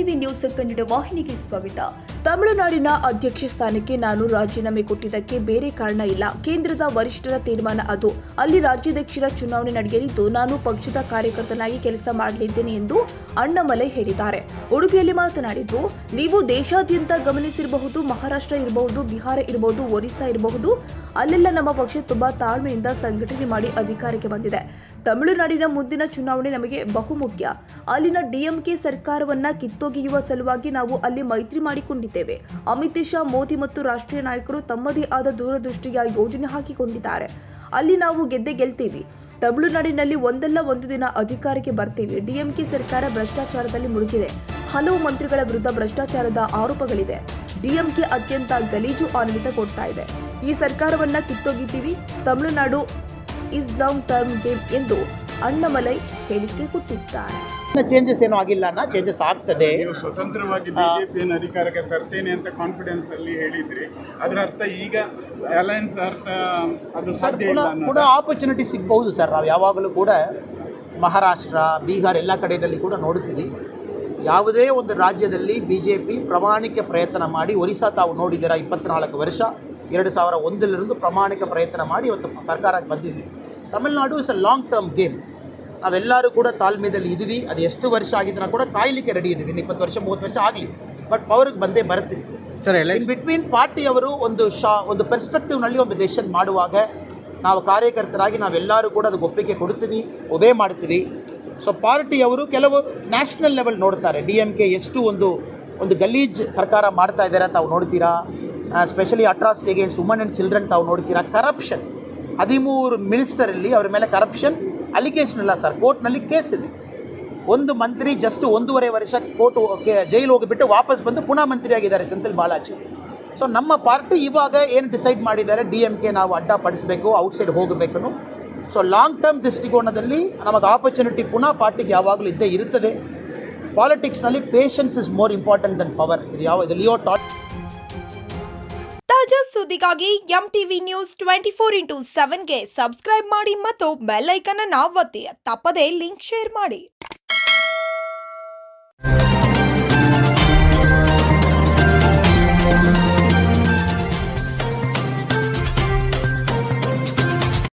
MTV news Kannada ವಾಹಿನಿಗೆ ಸ್ವಾಗತ. ತಮಿಳುನಾಡಿನ ಅಧ್ಯಕ್ಷ ಸ್ಥಾನಕ್ಕೆ ನಾನು ರಾಜೀನಾಮೆ ಕೊಟ್ಟಿದ್ದಕ್ಕೆ ಬೇರೆ ಕಾರಣ ಇಲ್ಲ. ಕೇಂದ್ರದ ವರಿಷ್ಠರ ತೀರ್ಮಾನ ಅದು. ಅಲ್ಲಿ ರಾಜ್ಯಾಧ್ಯಕ್ಷರ ಚುನಾವಣೆ ನಡೆಯಲಿದ್ದು ನಾನು ಪಕ್ಷದ ಕಾರ್ಯಕರ್ತನಾಗಿ ಕೆಲಸ ಮಾಡಲಿದ್ದೇನೆ ಎಂದು ಅಣ್ಣಾಮಲೈ ಹೇಳಿದ್ದಾರೆ. ಉಡುಪಿಯಲ್ಲಿ ಮಾತನಾಡಿದ್ದು, ನೀವು ದೇಶಾದ್ಯಂತ ಗಮನಿಸಿರಬಹುದು, ಮಹಾರಾಷ್ಟ್ರ ಇರಬಹುದು, ಬಿಹಾರ ಇರಬಹುದು, ಒರಿಸ್ಸಾ ಇರಬಹುದು, ಅಲ್ಲೆಲ್ಲ ನಮ್ಮ ಪಕ್ಷ ತುಂಬಾ ತಾಳ್ಮೆಯಿಂದ ಸಂಘಟನೆ ಮಾಡಿ ಅಧಿಕಾರಕ್ಕೆ ಬಂದಿದೆ. ತಮಿಳುನಾಡಿನ ಮುಂದಿನ ಚುನಾವಣೆ ನಮಗೆ ಬಹುಮುಖ್ಯ. ಅಲ್ಲಿನ ಡಿಎಂಕೆ ಸರ್ಕಾರವನ್ನ ಕಿತ್ತೊಗೆಯುವ ಸಲುವಾಗಿ ನಾವು ಅಲ್ಲಿ ಮೈತ್ರಿ ಮಾಡಿಕೊಂಡಿದ್ದೇವೆ. ಅಮಿತ್ ಶಾ, ಮೋದಿ ಮತ್ತು ರಾಷ್ಟ್ರೀಯ ನಾಯಕರು ತಮ್ಮದೇ ಆದ ದೂರದೃಷ್ಟಿಯ ಯೋಜನೆ ಹಾಕಿಕೊಂಡಿದ್ದಾರೆ. ಅಲ್ಲಿ ನಾವು ಗೆಲ್ತೀವಿ. ತಮಿಳುನಾಡಿನಲ್ಲಿ ಒಂದಲ್ಲ ಒಂದು ದಿನ ಅಧಿಕಾರಕ್ಕೆ ಬರ್ತೀವಿ. ಡಿಎಂಕೆ ಸರ್ಕಾರ ಭ್ರಷ್ಟಾಚಾರದಲ್ಲಿ ಮುಳುಗಿದೆ. ಹಲವು ಮಂತ್ರಿಗಳ ವಿರುದ್ಧ ಭ್ರಷ್ಟಾಚಾರದ ಆರೋಪಗಳಿದೆ. ಡಿಎಂಕೆ ಅತ್ಯಂತ ಗಲೀಜು ಆಡಳಿತ ಕೊಡ್ತಾ ಇದೆ. ಈ ಸರ್ಕಾರವನ್ನ ಕಿತ್ತೊಗಿತೀವಿ. Tamil Nadu is long term game ಎಂದು ಅಣ್ಣಾಮಲೈ ಹೇಳಿಕೆ ಕೊಟ್ಟಿದ್ದಾರೆ. ಚೇಂಜಸ್ ಏನೂ ಆಗಿಲ್ಲ ಅಣ್ಣ, ಚೇಂಜಸ್ ಆಗ್ತದೆ. ನೀವು ಸ್ವತಂತ್ರವಾಗಿ ಬಿಜೆಪಿಯನ್ನು ಅಧಿಕಾರಕ್ಕೆ ತರ್ತೇನೆ ಅಂತ ಕಾನ್ಫಿಡೆನ್ಸ್ ಅಲ್ಲಿ ಹೇಳಿದ್ರಿ. ಅದರ ಅರ್ಥ ಈಗ ಅಲಯನ್ಸ್ ಅರ್ಥ ಅದು ಸಾಧ್ಯ ಇಲ್ಲ ಕೂಡ ಆಪರ್ಚುನಿಟಿ ಸಿಗಬಹುದು ಸರ್. ನಾವು ಯಾವಾಗಲೂ ಕೂಡ ಮಹಾರಾಷ್ಟ್ರ, ಬಿಹಾರ್ ಎಲ್ಲ ಕಡೆಯಲ್ಲಿ ಕೂಡ ನೋಡ್ತೀವಿ. ಯಾವುದೇ ಒಂದು ರಾಜ್ಯದಲ್ಲಿ ಬಿಜೆಪಿ ಪ್ರಾಮಾಣಿಕ ಪ್ರಯತ್ನ ಮಾಡಿ, ಒರಿಸ್ಸಾ ತಾವು ನೋಡಿದ್ದೀರಾ, 24 ವರ್ಷ 2001 ಪ್ರಾಮಾಣಿಕ ಪ್ರಯತ್ನ ಮಾಡಿ ಇವತ್ತು ಸರ್ಕಾರಕ್ಕೆ ಬಂದಿದ್ವಿ. Tamil Nadu is a long term game. ನಾವೆಲ್ಲರೂ ಕೂಡ ತಾಳ್ಮೆಯಲ್ಲಿ ಇದ್ದೀವಿ. ಅದು ಎಷ್ಟು ವರ್ಷ ಆಗಿದ್ರೂ ಕೂಡ ಕಾಯಲಿಕ್ಕೆ ರೆಡಿ ಇದ್ದೀವಿ. 20 ವರ್ಷ 30 ವರ್ಷ ಆಗಲಿ, ಬಟ್ ಪವರ್ಗೆ ಬಂದೇ ಬರ್ತೀವಿ ಸರ್. ಇನ್ ಬಿಟ್ವೀನ್ ಪಾರ್ಟಿಯವರು ಒಂದು ಪರ್ಸ್ಪೆಕ್ಟಿವ್ನಲ್ಲಿ ಒಂದು ಡೆಸಿಷನ್ ಮಾಡುವಾಗ ನಾವು ಕಾರ್ಯಕರ್ತರಾಗಿ ನಾವೆಲ್ಲರೂ ಕೂಡ ಅದಕ್ಕೆ ಒಪ್ಪಿಗೆ ಕೊಡ್ತೀವಿ, ಒಬೇ ಮಾಡ್ತೀವಿ. ಸೊ ಪಾರ್ಟಿಯವರು ಕೆಲವು ನ್ಯಾಷನಲ್ ಲೆವೆಲ್ ನೋಡ್ತಾರೆ. DMK ಎಷ್ಟು ಒಂದು ಗಲೀಜ್ ಸರ್ಕಾರ ಮಾಡ್ತಾ ಇದ್ದಾರೆ ತಾವು ನೋಡ್ತೀರಾ. Specially atrocity against woman and children ತಾವು ನೋಡ್ತೀರಾ. ಕರಪ್ಷನ್ 13 ಮಿನಿಸ್ಟರಲ್ಲಿ ಅವರ ಮೇಲೆ ಕರಪ್ಷನ್ ಅಲಿಗೇಷನ್ ಇಲ್ಲ ಸರ್. ಕೋರ್ಟ್ನಲ್ಲಿ ಕೇಸ್ ಇದೆ. ಒಂದು ಮಂತ್ರಿ ಜಸ್ಟ್ 1.5 ವರ್ಷ ಜೈಲು ಹೋಗಿಬಿಟ್ಟು ವಾಪಸ್ ಬಂದು ಪುನಃ ಮಂತ್ರಿ ಆಗಿದ್ದಾರೆ, ಸೆಂಥಿಲ್ ಬಾಲಾಜಿ. ಸೊ ನಮ್ಮ ಪಾರ್ಟಿ ಇವಾಗ ಏನು ಡಿಸೈಡ್ ಮಾಡಿದ್ದಾರೆ, DMK ನಾವು ಅಡ್ಡಪಡಿಸಬೇಕು, ಔಟ್ಸೈಡ್ ಹೋಗಬೇಕು. ಸೊ ಲಾಂಗ್ ಟರ್ಮ್ ದೃಷ್ಟಿಕೋನದಲ್ಲಿ ನಮಗೆ ಆಪರ್ಚುನಿಟಿ ಪುನಃ ಪಾರ್ಟಿಗೆ ಯಾವಾಗಲೂ ಇದ್ದೇ ಇರುತ್ತದೆ. ಪಾಲಿಟಿಕ್ಸ್ನಲ್ಲಿ patience is more important than power. ಇದು ಲಿಯೋ ಟಾಟ್. ತಾಜಾ ಸುದ್ದಿಗಾಗಿ ಎಂಟಿವಿ ನ್ಯೂಸ್ 24x7ಗೆ ಸಬ್ಸ್ಕ್ರೈಬ್ ಮಾಡಿ ಮತ್ತು ಬೆಲ್ ಐಕಾನ್ ಅನ್ನು ಒತ್ತಿ. ತಪ್ಪದೇ ಲಿಂಕ್ ಶೇರ್ ಮಾಡಿ.